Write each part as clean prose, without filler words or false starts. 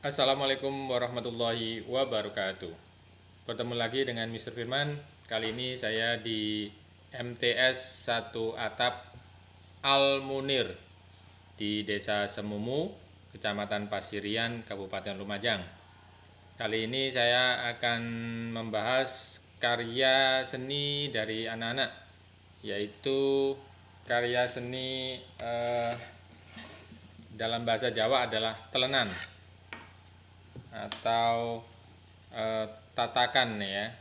Assalamualaikum warahmatullahi wabarakatuh. Bertemu lagi dengan Mr. Firman. Kali ini saya di MTS 1 Atap Al Munir di Desa Semumu, Kecamatan Pasirian, Kabupaten Lumajang. Kali ini saya akan membahas karya seni dari anak-anak, yaitu karya seni dalam bahasa Jawa adalah telenan atau tatakan ya,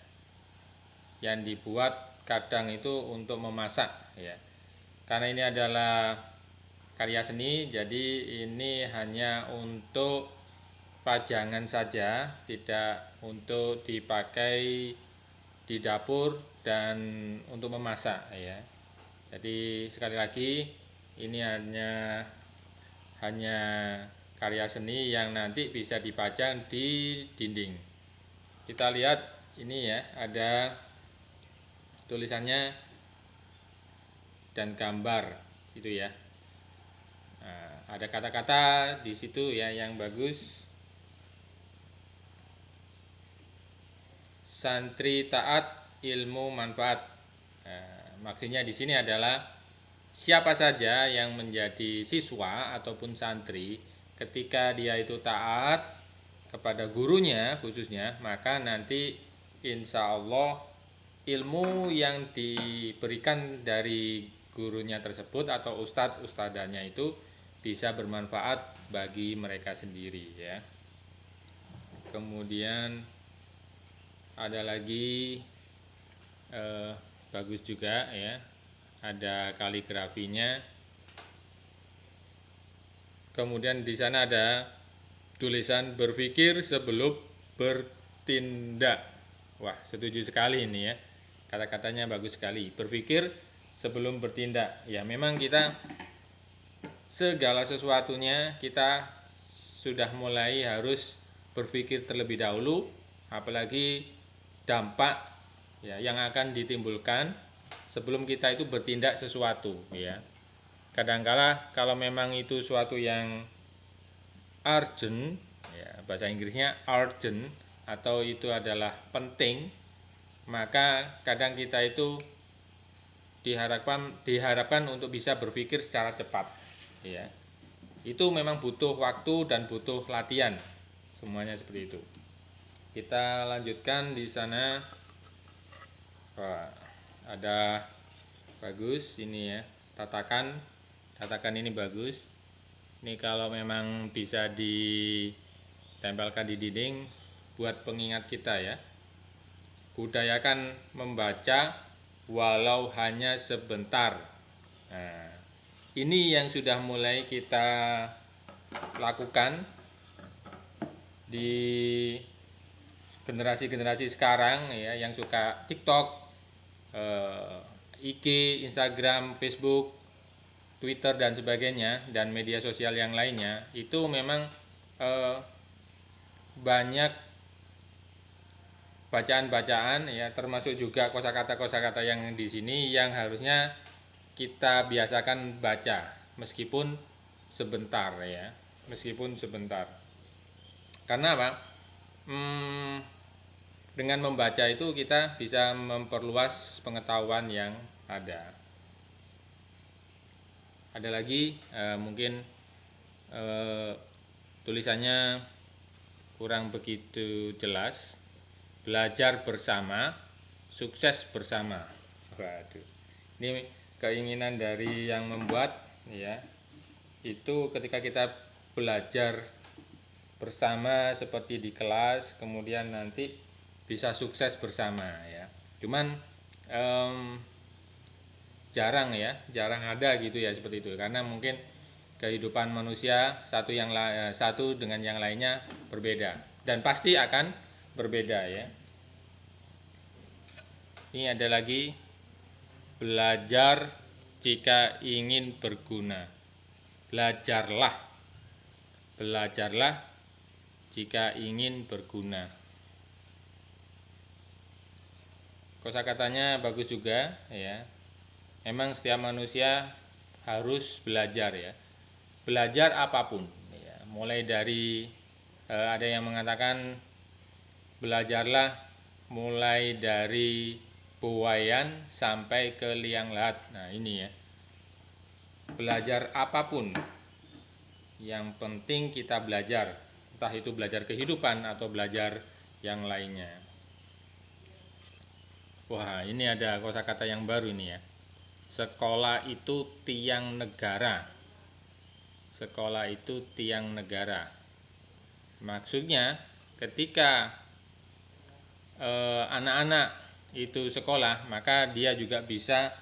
yang dibuat kadang itu untuk memasak ya. Karena ini adalah karya seni, jadi ini hanya untuk pajangan saja, tidak untuk dipakai di dapur dan untuk memasak ya. Jadi sekali lagi ini hanya karya seni yang nanti bisa dipajang di dinding. Kita lihat ini ya, ada tulisannya dan gambar gitu ya. Nah, ada kata-kata di situ ya yang bagus. Santri taat, ilmu manfaat. Nah, maksudnya di sini adalah siapa saja yang menjadi siswa ataupun santri, ketika dia itu taat kepada gurunya khususnya, maka nanti insya Allah ilmu yang diberikan dari gurunya tersebut atau ustadzanya itu bisa bermanfaat bagi mereka sendiri ya. Kemudian ada lagi bagus juga ya, ada kaligrafinya. Kemudian di sana ada tulisan berpikir sebelum bertindak. Wah, setuju sekali ini ya. Kata-katanya bagus sekali. Berpikir sebelum bertindak. Ya, memang kita segala sesuatunya kita sudah mulai harus berpikir terlebih dahulu, apalagi dampak ya yang akan ditimbulkan sebelum kita itu bertindak sesuatu ya. Kadangkala kalau memang itu suatu yang urgent ya, bahasa Inggrisnya urgent, atau itu adalah penting, maka kadang kita itu diharapkan untuk bisa berpikir secara cepat ya. Itu memang butuh waktu dan butuh latihan, semuanya seperti itu. Kita lanjutkan di sana. Wah, ada bagus ini ya, tatakan ini bagus. Ini kalau memang bisa ditempelkan di dinding buat pengingat kita ya. Budayakan membaca walau hanya sebentar. Nah, ini yang sudah mulai kita lakukan di generasi-generasi sekarang ya, yang suka TikTok, IG, Instagram, Facebook, Twitter dan sebagainya, dan media sosial yang lainnya. Itu memang banyak bacaan-bacaan ya, termasuk juga kosakata-kosakata yang di sini yang harusnya kita biasakan baca meskipun sebentar ya, meskipun sebentar. Karena apa? Dengan membaca itu kita bisa memperluas pengetahuan yang ada. Ada lagi mungkin tulisannya kurang begitu jelas. Belajar bersama, sukses bersama. Waduh, ini keinginan dari yang membuat ya. Itu ketika kita belajar bersama seperti di kelas, kemudian nanti bisa sukses bersama ya. Cuman jarang ada gitu ya seperti itu, karena mungkin kehidupan manusia satu dengan yang lainnya berbeda dan pasti akan berbeda ya. Ini ada lagi, belajar jika ingin berguna. Belajarlah jika ingin berguna. Kosakatanya bagus juga ya. Memang setiap manusia harus belajar ya. Belajar apapun ya. Mulai dari Ada yang mengatakan belajarlah mulai dari Buwayan sampai ke Liang Lahat. Nah ini ya, belajar apapun, yang penting kita belajar, entah itu belajar kehidupan atau belajar yang lainnya. Wah, ini ada kosakata yang baru ini ya. Sekolah itu tiang negara. Sekolah itu tiang negara. Maksudnya ketika anak-anak itu sekolah, maka dia juga bisa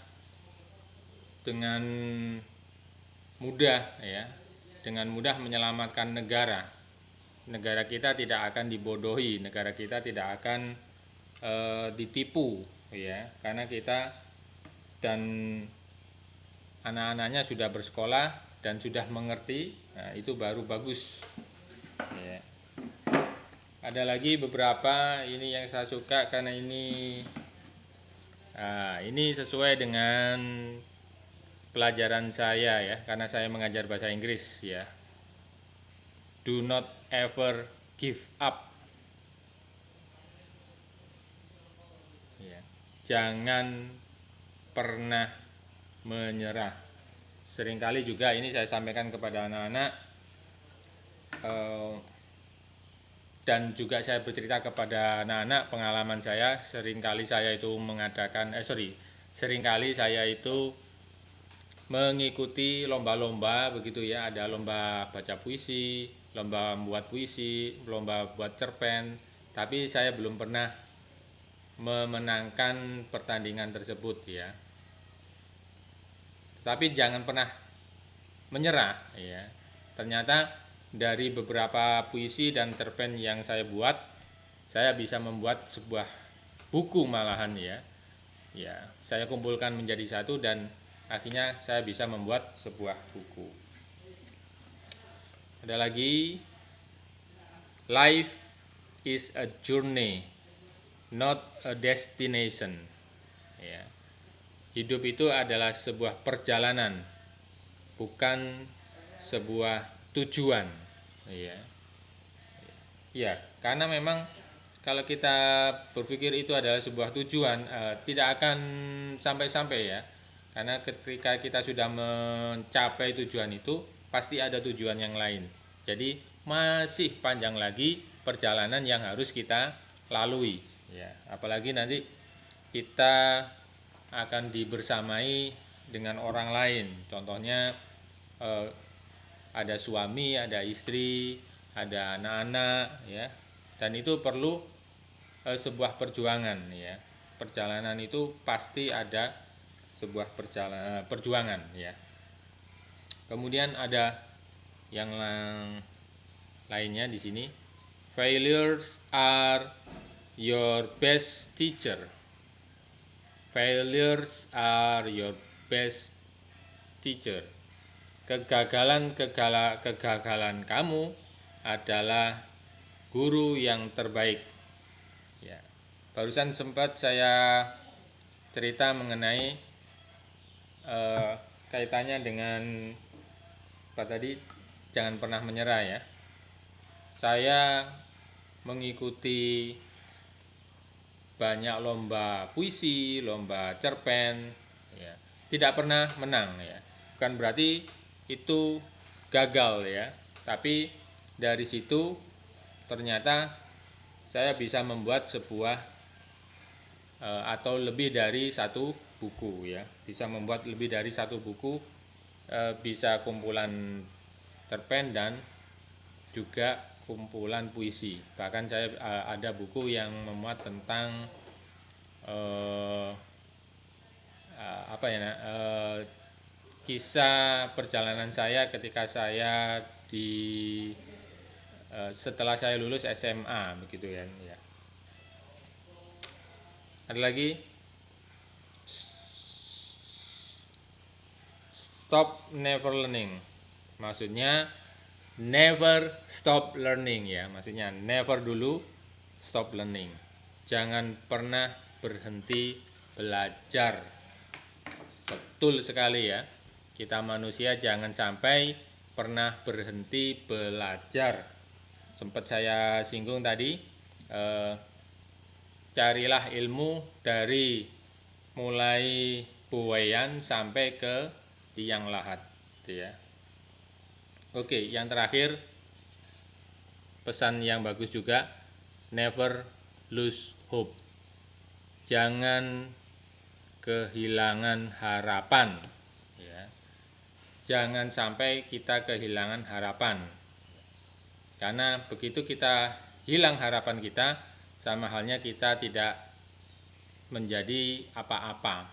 dengan mudah ya, dengan mudah menyelamatkan negara. Negara kita tidak akan dibodohi, negara kita tidak akan ditipu ya, karena kita dan anak-anaknya sudah bersekolah dan sudah mengerti. Nah, itu baru bagus ya. Ada lagi beberapa ini yang saya suka karena ini sesuai dengan pelajaran saya ya, karena saya mengajar bahasa Inggris ya. Do not ever give up. Ya. Jangan pernah menyerah. Seringkali juga ini saya sampaikan kepada anak-anak, dan juga saya bercerita kepada anak-anak pengalaman saya. Seringkali saya itu mengikuti lomba-lomba begitu ya. Ada lomba baca puisi, lomba membuat puisi, lomba buat cerpen, tapi saya belum pernah memenangkan pertandingan tersebut ya. Tapi jangan pernah menyerah ya. Ternyata dari beberapa puisi dan cerpen yang saya buat, saya bisa membuat sebuah buku malahan ya. Ya, saya kumpulkan menjadi satu dan akhirnya saya bisa membuat sebuah buku. Ada lagi, life is a journey, not a destination. Ya. Hidup itu adalah sebuah perjalanan, bukan sebuah tujuan. Ya. Ya, karena memang kalau kita berpikir itu adalah sebuah tujuan, tidak akan sampai-sampai ya. Karena ketika kita sudah mencapai tujuan itu, pasti ada tujuan yang lain. Jadi masih panjang lagi perjalanan yang harus kita lalui. Ya, apalagi nanti kita akan dibersamai dengan orang lain. Contohnya ada suami, ada istri, ada anak-anak ya. Dan itu perlu sebuah perjuangan ya. Perjalanan itu pasti ada sebuah perjuangan ya. Kemudian ada yang lainnya di sini. Failures are your best teacher. Failures are your best teacher. Kegagalan kamu adalah guru yang terbaik. Ya. Barusan sempat saya cerita mengenai kaitannya dengan apa tadi? Jangan pernah menyerah ya. Saya mengikuti banyak lomba puisi, lomba cerpen, ya. Tidak pernah menang ya. Bukan berarti itu gagal ya, tapi dari situ ternyata saya bisa membuat sebuah atau lebih dari satu buku ya, bisa membuat lebih dari satu buku, bisa kumpulan cerpen dan juga kumpulan puisi. Bahkan saya ada buku yang memuat tentang kisah perjalanan saya ketika saya setelah saya lulus SMA begitu ya. Ada lagi, stop never learning. Maksudnya never stop learning ya. Maksudnya never dulu, stop learning. Jangan pernah berhenti belajar. Betul sekali ya. Kita manusia jangan sampai pernah berhenti belajar. sempat saya singgung tadi, carilah ilmu dari mulai buayan sampai ke tiang lahat, gitu ya. Oke, yang terakhir pesan yang bagus juga, never lose hope. Jangan kehilangan harapan, ya. Jangan sampai kita kehilangan harapan. Karena begitu kita hilang harapan kita, sama halnya kita tidak menjadi apa-apa,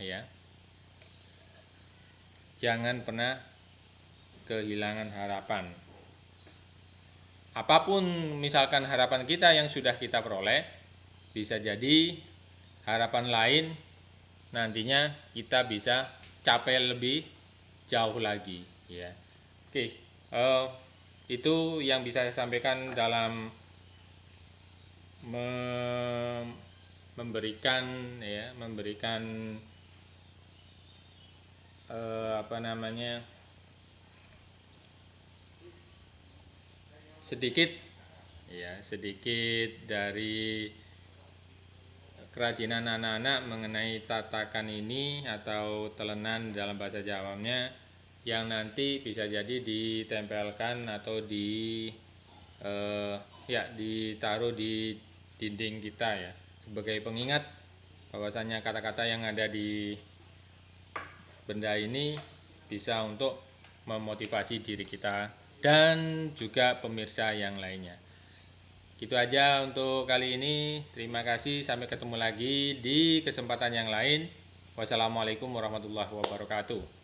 ya. Jangan pernah kehilangan harapan. Apapun misalkan harapan kita yang sudah kita peroleh, bisa jadi harapan lain nantinya kita bisa capai lebih jauh lagi, ya. Oke, itu yang bisa saya sampaikan dalam memberikan sedikit dari kerajinan anak-anak mengenai tatakan ini atau telenan dalam bahasa Jawanya, yang nanti bisa jadi ditempelkan atau ditaruh di dinding kita, ya, sebagai pengingat bahwasanya kata-kata yang ada di benda ini bisa untuk memotivasi diri kita dan juga pemirsa yang lainnya. Gitu aja untuk kali ini. Terima kasih, sampai ketemu lagi di kesempatan yang lain. Wassalamualaikum warahmatullahi wabarakatuh.